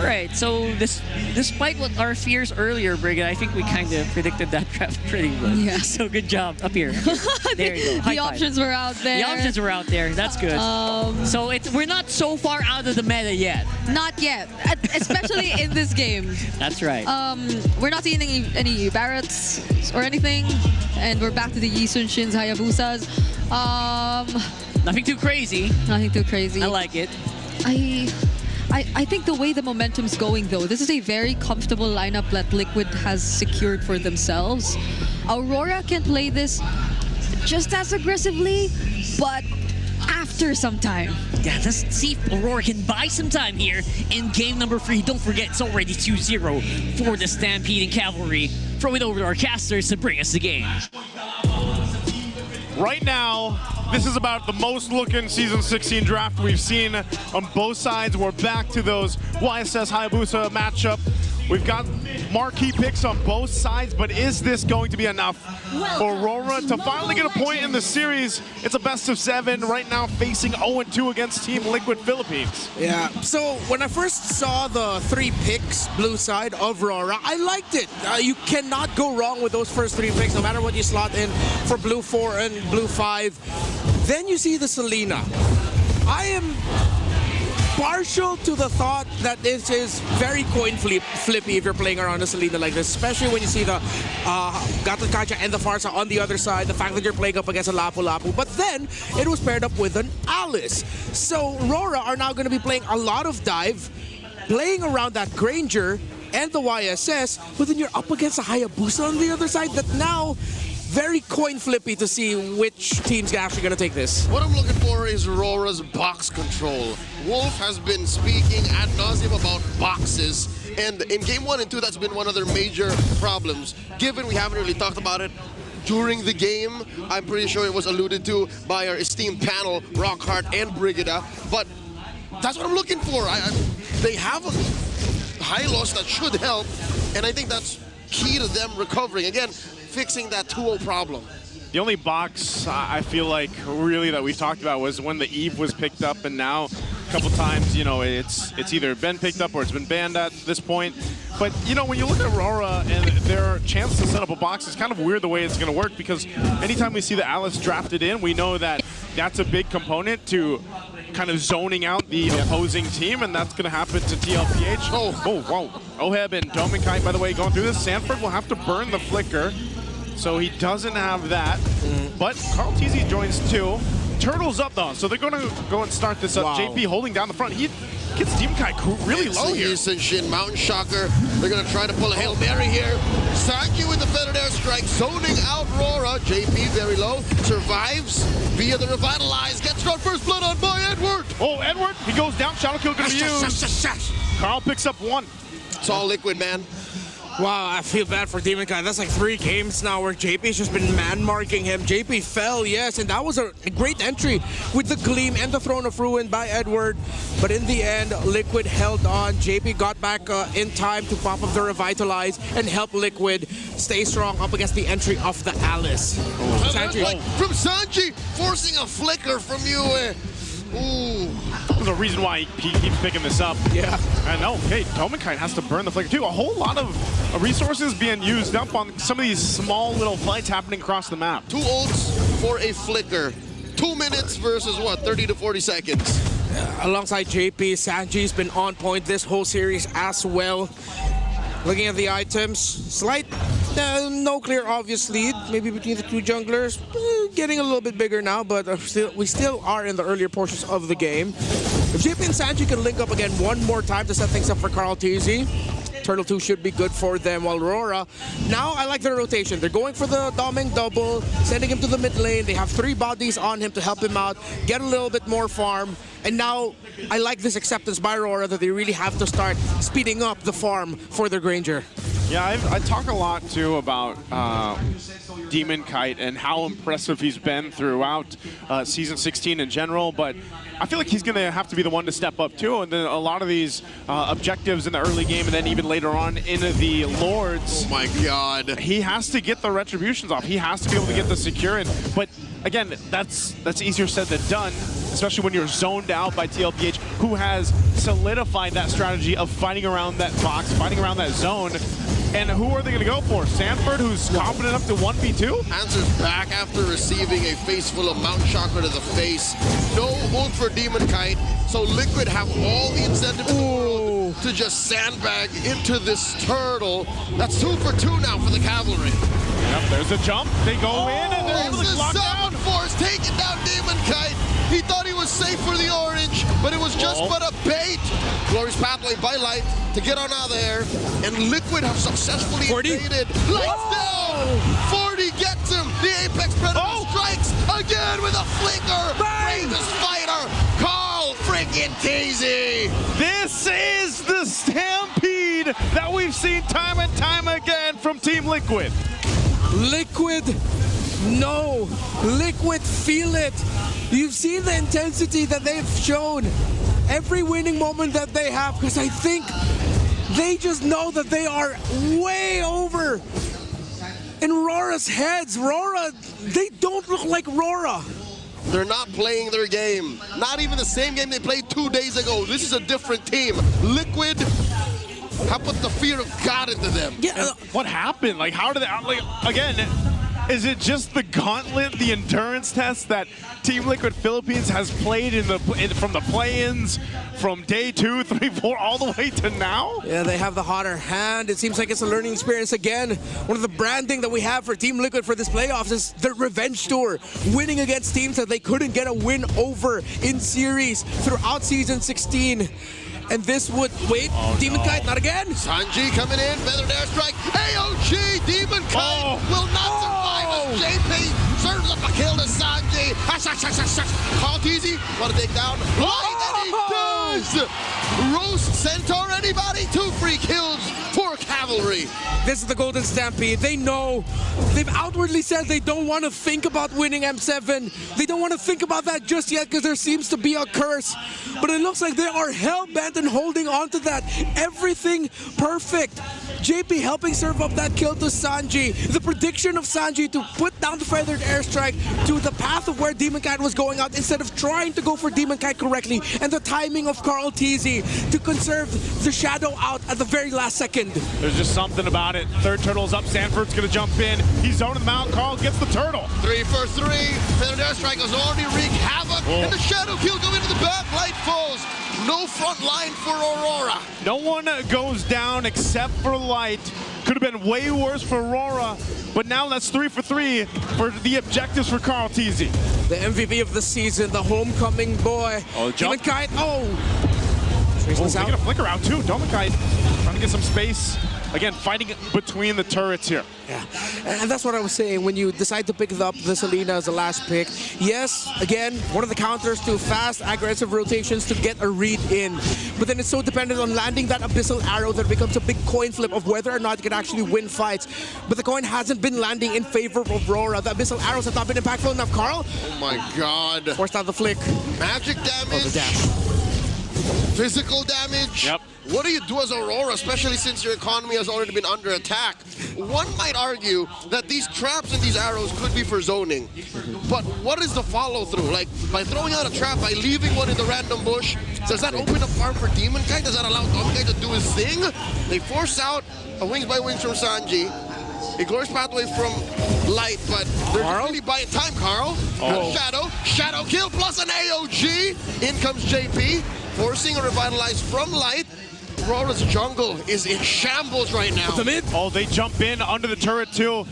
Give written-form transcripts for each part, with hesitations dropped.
All right, so despite what our fears earlier, Brigid, I think we kind of predicted that draft pretty well. Yeah. So good job. Up here. There you go. High The five. options were out there. The options were out there. That's good. So we're not so far out of the meta yet. Not yet, especially in this game. That's right. We're not seeing any Barretts or anything, and we're back to the Yi Sun Shin's Hayabusas. Nothing too crazy. Nothing too crazy. I like it. I think the way the momentum's going, though, this is a very comfortable lineup that Liquid has secured for themselves. Aurora can play this just as aggressively, but after some time. Yeah, let's see if Aurora can buy some time here in game number 3. Don't forget, it's already 2-0 for the Stampeding Cavalry. Throw it over to our casters to bring us the game. Right now, this is about the most looking Season 16 draft we've seen on both sides. We're back to those YSS Hayabusa matchup. We've got marquee picks on both sides, but is this going to be enough for Rora to finally get a point in the series? It's a best of 7 right now, facing 0-2 against Team Liquid Philippines. Yeah, so when I first saw the 3 picks, blue side of Rora, I liked it. You cannot go wrong with those first 3 picks, no matter what you slot in for blue 4 and blue 5. Then you see the Selena. I am partial to the thought that this is very coin flippy if you're playing around a Selena like this, especially when you see the Gatotkacha and the Farsa on the other side, the fact that you're playing up against a Lapu-Lapu, but then it was paired up with an Alice. So Rora are now going to be playing a lot of dive, playing around that Granger and the YSS, but then you're up against a Hayabusa on the other side that now very coin flippy to see which team's actually going to take this. What I'm looking for is Rora's box control. Wolf has been speaking ad nauseum about boxes, and in game 1 and 2, that's been one of their major problems. Given we haven't really talked about it during the game, I'm pretty sure it was alluded to by our esteemed panel, Rockhart and Brigida, but that's what I'm looking for. They have a Hylos that should help, and I think that's key to them recovering. Again, fixing that 2-0 problem. The only box I feel like really that we've talked about was when the Eve was picked up, and now a couple times, you know, it's either been picked up or it's been banned at this point. But, you know, when you look at Aurora and their chance to set up a box, it's kind of weird the way it's going to work, because anytime we see the Alice drafted in, we know that that's a big component to kind of zoning out the opposing team, and that's going to happen to Tlph. Oh, whoa. Oheb and Dominkite, by the way, going through this. Sanford will have to burn the flicker, so he doesn't have that. But Carl TZ joins too. Turtle's up though, so they're going to go and start this up. Wow. JP holding down the front. He gets Dominkite really low here. Yi Shin, Mountain Shocker. They're going to try to pull a Hail Mary here. Sanky with the feathered airstrike, zoning out Rora. JP very low, survives via the Revitalize. Gets got first blood on by Edward. Oh, Edward, he goes down. Shadow kill going to be used. Carl picks up 1. It's all Liquid, man. Wow, I feel bad for Dominkite. That's like 3 games now where JP's just been man-marking him. JP fell, yes, and that was a great entry with the Gleam and the Throne of Ruin by Edward. But in the end, Liquid held on. JP got back in time to pop up the Revitalize and help Liquid stay strong up against the entry of the Alice. Sanji. Like from Sanji, forcing a flicker from you. Ooh. There's a reason why he keeps picking this up. Yeah. And okay, Dominkite has to burn the flicker too. A whole lot of resources being used up on some of these small little fights happening across the map. 2 ults for a flicker. 2 minutes versus what, 30 to 40 seconds. Alongside JP, Sanji's been on point this whole series as well. Looking at the items, slight, no clear obvious lead, maybe between the 2 junglers. Getting a little bit bigger now, but we still are in the earlier portions of the game. If JP and Sanji can link up again one more time to set things up for Carl TZ, Turtle 2 should be good for them, while Rora, now I like their rotation. They're going for the Doming double, sending him to the mid lane. They have 3 bodies on him to help him out, get a little bit more farm. And now I like this acceptance by Rora that they really have to start speeding up the farm for their Granger. Yeah, I talk a lot too about Dominkite and how impressive he's been throughout Season 16 in general, but I feel like he's going to have to be the one to step up too, and then a lot of these objectives in the early game and then even later on in the Lords. Oh my God. He has to get the retributions off. He has to be able to get the secure in, but again, that's easier said than done, especially when you're zoned out by Tlph, who has solidified that strategy of fighting around that box, fighting around that zone. And who are they going to go for? Sanford, who's confident enough to 1v2? Answers back after receiving a face full of Mount Chakra to the face. No ult for Demon Kite, so Liquid have all the incentive in the world to just sandbag into this turtle. That's 2 for 2 now for the Cavalry. Yep, there's a jump. They go in and they're able to lock down. Force taking down Demon Kite. He thought he was safe for the orange, but it was just but a bait. Glorious pathway by Light to get on out of there, and Liquid have successfully 40? invaded. Lights down! 40 gets him! The Apex Predator strikes again with a flicker! Bravest fighter, Carl freaking Teasy! This is the stampede that we've seen time and time again from Team Liquid. Liquid, no. Liquid, feel it. You've seen the intensity that they've shown. Every winning moment that they have, because I think they just know that they are way over in Rora's heads. Rora, they don't look like Rora. They're not playing their game. Not even the same game they played 2 days ago. This is a different team. Liquid have put the fear of God into them. Yeah. What happened? Like, how did they, like, again, is it just the gauntlet, the endurance test that Team Liquid Philippines has played from the play-ins from day 2, 3, 4, all the way to now? Yeah, they have the hotter hand. It seems like it's a learning experience again. One of the branding that we have for Team Liquid for this playoffs is the revenge tour, winning against teams that they couldn't get a win over in series throughout Season 16. And this would, Demon Kite, not again. Sanji coming in, feathered airstrike, AOG, Demon Kite will not survive as JP serves up a kill to Sanji. Call Teasy, want to take down Light, and he does! Roast Centaur, anybody? 2 free kills for Cavalry. This is the Golden Stampede. They know. They've outwardly said they don't want to think about winning M7. They don't want to think about that just yet because there seems to be a curse. But it looks like they are hell-bent and holding on to that. Everything perfect. JP helping serve up that kill to Sanji. The prediction of Sanji to put down the feathered airstrike to the path of where Demon Kite was going out instead of trying to go for Demon Kite correctly. And the timing of Carl Teasy to conserve the shadow out at the very last second. There's just something about it. Third turtle's up. Sanford's going to jump in. He's zoning them out. Carl gets the turtle. 3 for 3. Feathered airstrike has already wreaked havoc. And the shadow kill go into the back. Light falls. No front line for Aurora. No one goes down except for Light. Could have been way worse for Rora, but now that's 3 for 3 for the objectives for Carl Teasy. The MVP of the season, the homecoming boy. Oh, Demon Kite, taking a flicker out too. Demon Kite trying to get some space. Again, fighting between the turrets here. Yeah, and that's what I was saying. When you decide to pick up the Selena as the last pick, yes, again, one of the counters to fast, aggressive rotations to get a read in. But then it's so dependent on landing that Abyssal Arrow that becomes a big coin flip of whether or not you can actually win fights. But the coin hasn't been landing in favor of Rora. The Abyssal Arrows have not been impactful enough. Carl? Oh my God. Forced out the flick. Magic damage. Oh, the dash. Physical damage. Yep. What do you do as Aurora, especially since your economy has already been under attack? One might argue that these traps and these arrows could be for zoning. But what is the follow-through? Like, by throwing out a trap, by leaving one in the random bush, does that open up farm for Demon Kite? Does that allow Demon Kite to do his thing? They force out a wings by wings from Sanji. A glorious pathway from Light, but they're really buying time, Carl. Shadow kill plus an AOG. In comes JP, forcing a revitalize from Light. Rora's jungle is in shambles right now. The mid. Oh, they jump in under the turret too.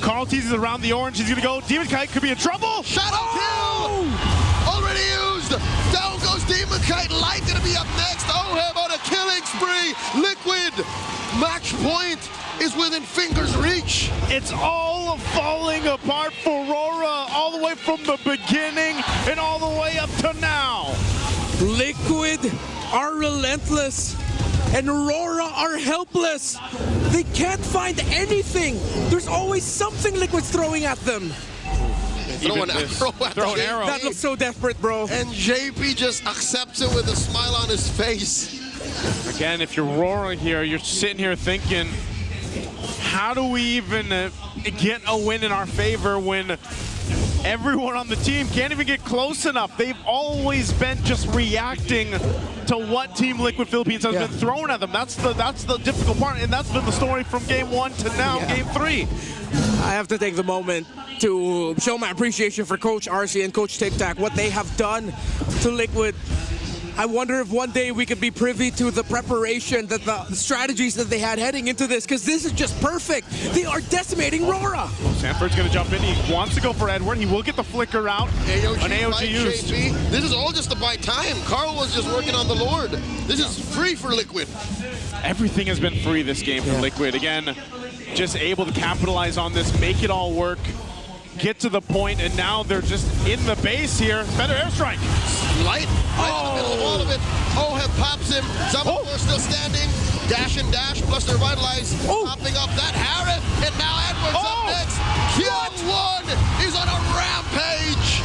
Carl teases around the orange. He's gonna go. Demon Kite could be in trouble. Shadow kill! Already used. Down goes Demon Kite. Light gonna be up next. Oheb on a killing spree. Liquid. Match point is within fingers reach. It's all falling apart for Rora, all the way from the beginning and all the way up to now. Liquid are relentless. And Rora are helpless. They can't find anything. There's always something Liquid's throwing at them. Throw an arrow. That looks so desperate, bro. And JP just accepts it with a smile on his face. Again, if you're Rora here, you're sitting here thinking, how do we even get a win in our favor when everyone on the team can't even get close enough. They've always been just reacting to what Team Liquid Philippines has been thrown at them. That's the difficult part, and that's been the story from game 1 to now game 3. I have to take the moment to show my appreciation for Coach RC and Coach Tic Tac, what they have done to Liquid. I wonder if one day we could be privy to the preparation, that the strategies that they had heading into this, because this is just perfect. They are decimating Rora. Sanford's going to jump in. He wants to go for Edward. He will get the flicker out. An AOG used. JP. This is all just to buy time. Carl was just working on the Lord. This is free for Liquid. Everything has been free this game for Liquid. Again, just able to capitalize on this, make it all work, get to the point, and now they're just in the base here. Better airstrike. Light right in the middle of all of it. Oheb pops him. Zaman still standing. Dash and dash plus their Vitalize. Popping up that Harris. And now Edwards up next. Q1 is on a rampage.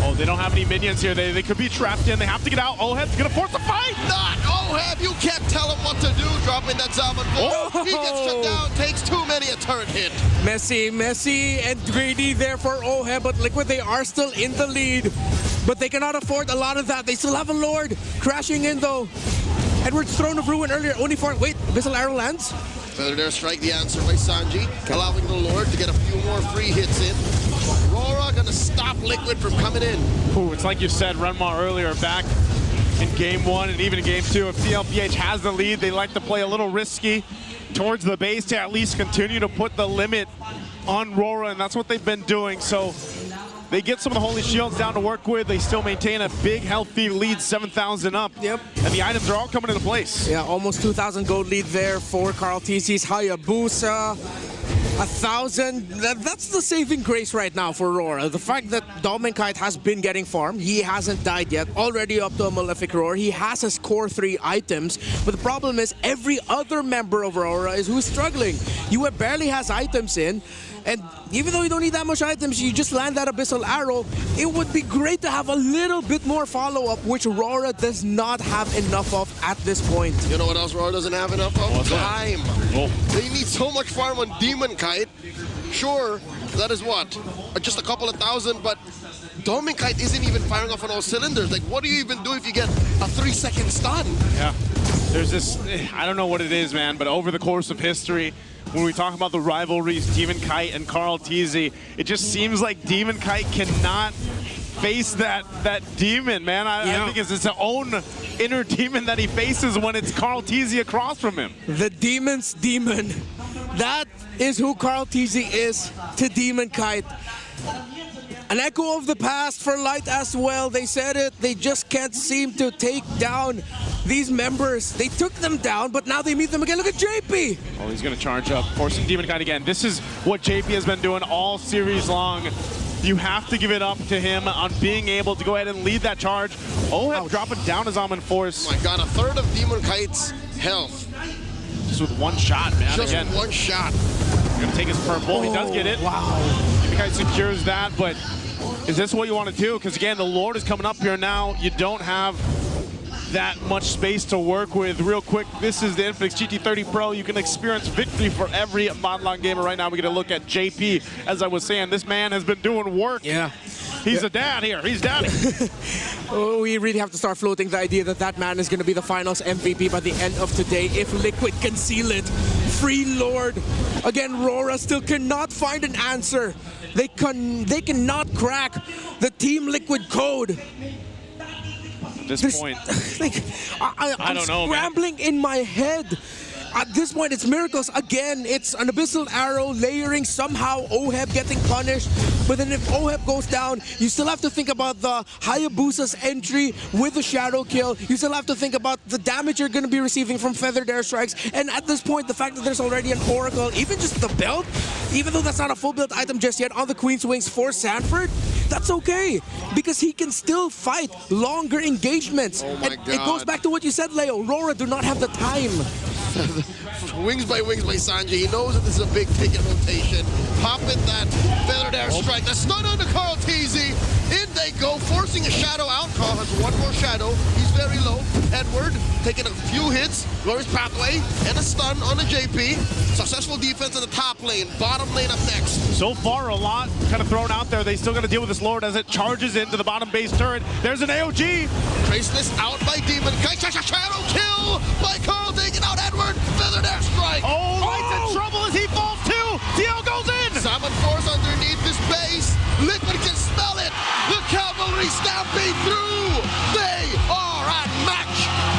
Oh, they don't have any minions here. They could be trapped in. They have to get out. Oheb's going to force a fight. Not Oheb. You can't tell him what to do. Dropping that Zaman. He gets shut down. Takes too many a turret hit. Messy, and greedy there for Oheb, but Liquid, they are still in the lead. But they cannot afford a lot of that. They still have a Lord crashing in though. Edward's Throne of Ruin earlier, only for, wait, Abyssal Arrow lands? Feather there, strike the answer by Sanji, allowing the Lord to get a few more free hits in. Rora gonna stop Liquid from coming in. Ooh, it's like you said, Renmar earlier, back in game 1 and even in game 2. If Tlph has the lead, they like to play a little risky towards the base to at least continue to put the limit on Rora, and that's what they've been doing. So they get some of the Holy Shields down to work with. They still maintain a big, healthy lead, 7,000 up. Yep. And the items are all coming into place. Yeah, almost 2,000 gold lead there for Carl TC's Hayabusa. 1,000. That's the saving grace right now for Rora. The fact that Dominkite has been getting farmed. He hasn't died yet. Already up to a Malefic Roar. He has his core 3 items. But the problem is every other member of Rora is who's struggling. You barely has items in. And even though you don't need that much items, you just land that Abyssal Arrow. It would be great to have a little bit more follow-up, which Rora does not have enough of at this point. You know what else Rora doesn't have enough of? Time. They need so much farm on Demon Kite. Sure, that is what? Just a couple of thousand, but Dominkite isn't even firing off on all cylinders. Like, what do you even do if you get a 3-second stun? Yeah. There's this, I don't know what it is, man, but over the course of history, when we talk about the rivalries, Demon Kite and Carl TZ, it just seems like Demon Kite cannot face that demon, man. I think it's his own inner demon that he faces when it's Carl TZ across from him. The demon's demon. That is who Carl TZ is to Demon Kite. An echo of the past for Light as well. They said it. They just can't seem to take down these members. They took them down, but now they meet them again. Look at JP. Oh, he's going to charge up, forcing Demon Kite again. This is what JP has been doing all series long. You have to give it up to him on being able to go ahead and lead that charge. Oheb dropping down his Almond Force. Oh my god, a third of Demon Kite's health. Just with one shot, man. Just again, one shot. Gonna take his purple. He does get it. Wow. Demon Kite secures that, but is this what you want to do? Because again, the Lord is coming up here now. You don't have that much space to work with. Real quick, this is the Infinix GT30 Pro. You can experience victory for every Modlon gamer right now. We get a look at JP. As I was saying, this man has been doing work. Yeah. He's a dad here. He's daddy. Oh, we really have to start floating the idea that that man is going to be the finals MVP by the end of today if Liquid can seal it. Free Lord. Again, Rora still cannot find an answer. They cannot crack the Team Liquid code. At this point, like, I'm don't know, scrambling in my head. At this point, it's miracles again. It's an Abyssal Arrow layering, somehow Oheb getting punished. But then if Oheb goes down, you still have to think about the Hayabusa's entry with the Shadow Kill. You still have to think about the damage you're going to be receiving from Feathered Airstrikes. And at this point, the fact that there's already an Oracle, even just the belt, even though that's not a full build item just yet on the Queen's Wings for Sanford, that's okay. Because he can still fight longer engagements. Oh my and God. it goes back to what you said, Leo. Rora do not have the time. wings by Sanji. He knows that this is a big ticket rotation. Popping that feather dare strike. The stun on the Carl TZ. In they go, forcing a shadow out. Carl has one more shadow. He's very low. Edward taking a few hits. Glorious pathway and a stun on the JP. Successful defense in the top lane. Bottom lane up next. So far, a lot kind of thrown out there. They still got to deal with this Lord as it charges into the bottom base turret. There's an AOG. Traceless out by Demon. Shadow kill by Carl, taking out Edward. Feather dare strike. Oh, Light's in trouble as he falls too. DL goes in. Salmon Force underneath this base. Liquid can smell it. The cavalry stampede through. They are at match